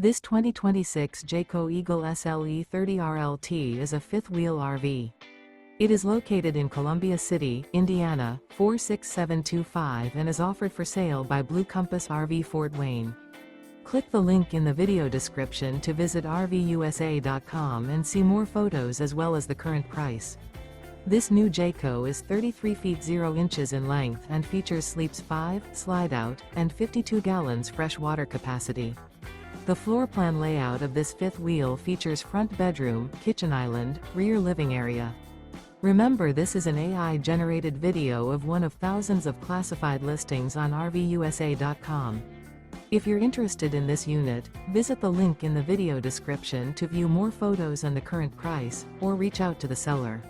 This 2026 Jayco Eagle SLE 30RLT is a fifth-wheel RV. It is located in Columbia City, Indiana, 46725 and is offered for sale by Blue Compass RV Fort Wayne. Click the link in the video description to visit RVUSA.com and see more photos as well as the current price. This new Jayco is 33 feet 0 inches in length and features sleeps 5, slide-out, and 52 gallons fresh water capacity. The floor plan layout of this fifth wheel features front bedroom, kitchen island, rear living area. Remember, this is an AI-generated video of one of thousands of classified listings on RVUSA.com. If you're interested in this unit, visit the link in the video description to view more photos and the current price, or reach out to the seller.